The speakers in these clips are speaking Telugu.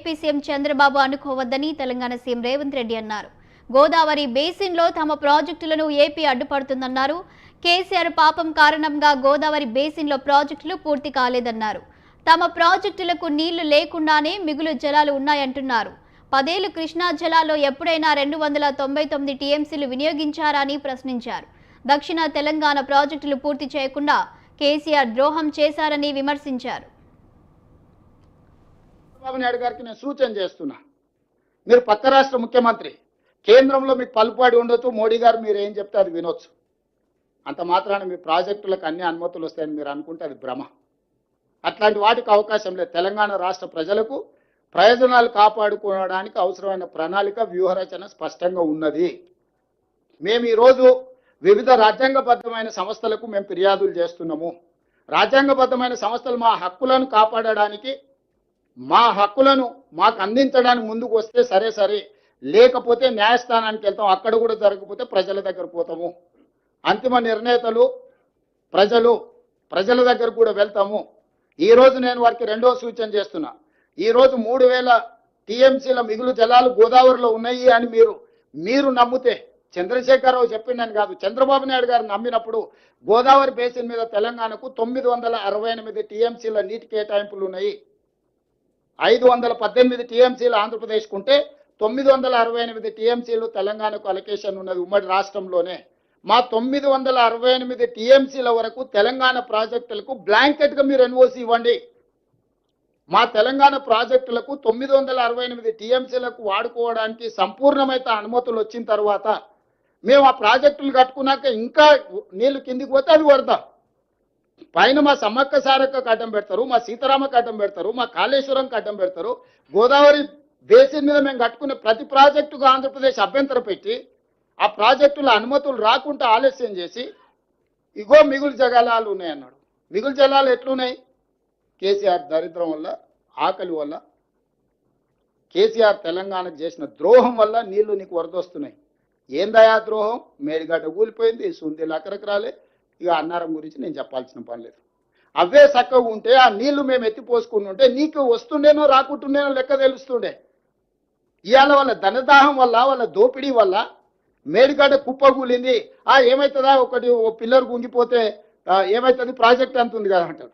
ఏపీ సీఎం చంద్రబాబు అనుకోవద్దని తెలంగాణ సీఎం రేవంత్ రెడ్డి అన్నారు. గోదావరి బేసిన్లో తమ ప్రాజెక్టులను ఏపీ అడ్డుపడుతుందన్నారు. కేసీఆర్ పాపం కారణంగా గోదావరి బేసిన్లో ప్రాజెక్టులు పూర్తి కాలేదన్నారు. తమ ప్రాజెక్టులకు నీళ్లు లేకుండానే మిగులు జలాలు ఉన్నాయంటున్నారు. 10 ఏళ్లు కృష్ణా జలాల్లో ఎప్పుడైనా 299 టీఎంసీలు వినియోగించారా అని ప్రశ్నించారు. దక్షిణ తెలంగాణ ప్రాజెక్టులు పూర్తి చేయకుండా కేసీఆర్ ద్రోహం చేశారని విమర్శించారు. చంద్రబాబు నాయుడు గారికి నేను సూచన చేస్తున్నా, మీరు పక్క రాష్ట్ర ముఖ్యమంత్రి, కేంద్రంలో మీకు పలుపాడి ఉండొచ్చు, మోడీ గారు మీరు ఏం చెప్తే అది వినొచ్చు. అంత మాత్రాన మీ ప్రాజెక్టులకు అన్ని అనుమతులు వస్తాయని మీరు అనుకుంటే అది భ్రమ. అట్లాంటి వాటికి అవకాశం లేదు. తెలంగాణ రాష్ట్ర ప్రజలకు ప్రయోజనాలు కాపాడుకోవడానికి అవసరమైన ప్రణాళిక వ్యూహరచన స్పష్టంగా ఉన్నది. మేము ఈరోజు వివిధ రాజ్యాంగబద్ధమైన సంస్థలకు మేము ఫిర్యాదులు చేస్తున్నాము. రాజ్యాంగబద్ధమైన సంస్థలు మా హక్కులను కాపాడడానికి, మా హక్కులను మాకు అందించడానికి ముందుకు వస్తే సరే, లేకపోతే న్యాయస్థానానికి వెళ్తాం. అక్కడ కూడా జరగకపోతే ప్రజల దగ్గర పోతాము. అంతిమ నిర్ణేతలు ప్రజల దగ్గర కూడా వెళ్తాము. ఈరోజు నేను వారికి రెండో సూచన చేస్తున్నా. ఈరోజు 3000 టీఎంసీల మిగులు జలాలు గోదావరిలో ఉన్నాయి అని మీరు నమ్మితే, చంద్రశేఖరరావు చెప్పిందని కాదు, చంద్రబాబు నాయుడు గారు నమ్మినప్పుడు గోదావరి బేసిన్ మీద తెలంగాణకు 968 టీఎంసీల నీటి కేటాయింపులు ఉన్నాయి. 518 టీఎంసీలు ఆంధ్రప్రదేశ్కు ఉంటే 968 టీఎంసీలు తెలంగాణకు అలొకేషన్ ఉన్నది ఉమ్మడి రాష్ట్రంలోనే. మా 968 టీఎంసీల వరకు తెలంగాణ ప్రాజెక్టులకు బ్లాంకెట్గా మీరు ఎన్ఓసి ఇవ్వండి. మా తెలంగాణ ప్రాజెక్టులకు 968 టీఎంసీలకు వాడుకోవడానికి సంపూర్ణమైన అనుమతులు వచ్చిన తర్వాత మేము ఆ ప్రాజెక్టులు కట్టుకున్నాక ఇంకా నీళ్లు కిందికి పోతే అది వరద. పైన మా సమ్మక్క సారక్కకు అడ్డం పెడతారు, మా సీతారామకు అడ్డం పెడతారు, మా కాళేశ్వరంకి అడ్డం పెడతారు. గోదావరి బేసిన్ మీద మేము కట్టుకునే ప్రతి ప్రాజెక్టుకు ఆంధ్రప్రదేశ్ అభ్యంతరం పెట్టి ఆ ప్రాజెక్టుల అనుమతులు రాకుండా ఆలస్యం చేసి ఇగో మిగులు జలాలు ఉన్నాయన్నాడు. మిగులు జలాలు ఎట్లున్నాయి? కేసీఆర్ దరిద్రం వల్ల, ఆకలి వల్ల, కేసీఆర్ తెలంగాణకు చేసిన ద్రోహం వల్ల నీళ్లు నీకు వరదొస్తున్నాయి. ఏందయా ద్రోహం? మేడిగడ్డ కూలిపోయింది, సుందీలు అక్కడికి ఇక అన్నారం గురించి నేను చెప్పాల్సిన పని లేదు. అవే చక్కగా ఉంటే ఆ నీళ్లు మేము ఎత్తిపోసుకుని ఉంటే నీకు వస్తుండేనో రాకుంటుండేనో లెక్క తెలుస్తుండే. ఇవాళ వాళ్ళ ధనదాహం వల్ల, వాళ్ళ దోపిడీ వల్ల మేడిగడ్డ కుప్పగూలింది. ఏమవుతుందా, ఓ పిల్లర్ గుంగిపోతే ఏమవుతుంది, ప్రాజెక్ట్ అంతుంది కదా అంటారు.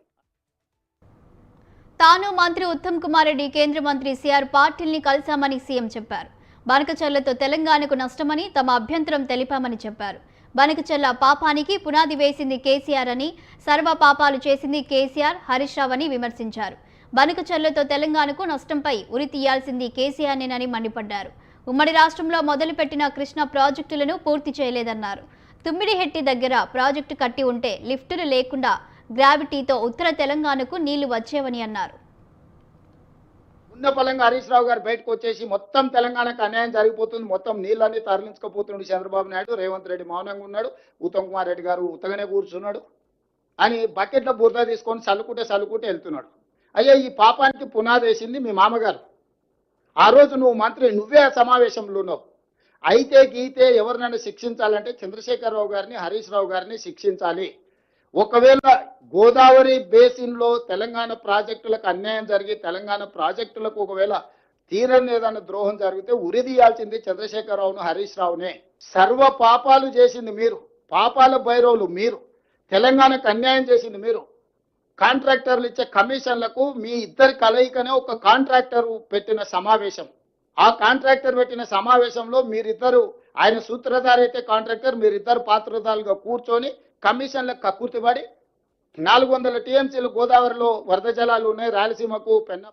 తాను మంత్రి ఉత్తమ్ కుమార్ రెడ్డి కేంద్ర మంత్రి సిఆర్ పాటిల్ని కలిశామని సీఎం చెప్పారు. బనకచెర్లతో తెలంగాణకు నష్టమని తమ అభ్యంతరం తెలిపామని చెప్పారు. బనకచెర్ల పాపానికి పునాది వేసింది కేసీఆర్ అని, సర్వ పాపాలు చేసింది కేసీఆర్, హరీష్ రావు అని విమర్శించారు. బనకచెర్లతో తెలంగాణకు నష్టంపై ఉరి తీయాల్సింది కేసీఆర్నేనని మండిపడ్డారు. ఉమ్మడి రాష్ట్రంలో మొదలుపెట్టిన కృష్ణా ప్రాజెక్టులను పూర్తి చేయలేదన్నారు. తుమ్మిడిహెట్టి దగ్గర ప్రాజెక్టు కట్టి ఉంటే లిఫ్టులు లేకుండా గ్రావిటీతో ఉత్తర తెలంగాణకు నీళ్లు వచ్చేవని అన్నారు. ఉన్న పలంగా హరీష్ రావు గారు బయటకు వచ్చేసి మొత్తం తెలంగాణకు అన్యాయం జరిగిపోతుంది, మొత్తం నీళ్ళన్నీ తరలించుకపోతున్నాడు చంద్రబాబు నాయుడు, రేవంత్ రెడ్డి మౌనంగా ఉన్నాడు, ఉత్తమ్ కుమార్ రెడ్డి గారు ఉత్తగానే కూర్చున్నాడు అని బకెట్లో బురద తీసుకొని చల్లుకుంటే వెళ్తున్నాడు. అయ్యా, ఈ పాపానికి పునాది వేసింది మీ మామగారు. ఆ రోజు నువ్వు మంత్రి, నువ్వే ఆ సమావేశంలో ఉన్నావు. అయితే గీతే ఎవరినైనా శిక్షించాలంటే చంద్రశేఖరరావు గారిని, హరీష్ రావు గారిని శిక్షించాలి. ఒకవేళ గోదావరి బేసిన్లో తెలంగాణ ప్రాజెక్టులకు అన్యాయం జరిగి తెలంగాణ ప్రాజెక్టులకు ఒకవేళ తీరని ఏదైనా ద్రోహం జరిగితే ఉరిదీయాల్సింది చంద్రశేఖరరావును, హరీష్ రావునే. సర్వ పాపాలు చేసింది మీరు, పాపాల భైరవులు మీరు, తెలంగాణకు అన్యాయం చేసింది మీరు. కాంట్రాక్టర్లు ఇచ్చే కమిషన్లకు మీ ఇద్దరి కలయికనే ఒక కాంట్రాక్టర్ పెట్టిన సమావేశం. ఆ కాంట్రాక్టర్ పెట్టిన సమావేశంలో మీరిద్దరు, ఆయన సూత్రధారి అయితే కాంట్రాక్టర్, మీరిద్దరు పాత్రధారులుగా కూర్చొని కమిషన్లకు కక్కుర్తిపడి 400 టీఎంసీలు గోదావరిలో వరద జలాలు ఉన్నాయి, రాయలసీమకు పెన్న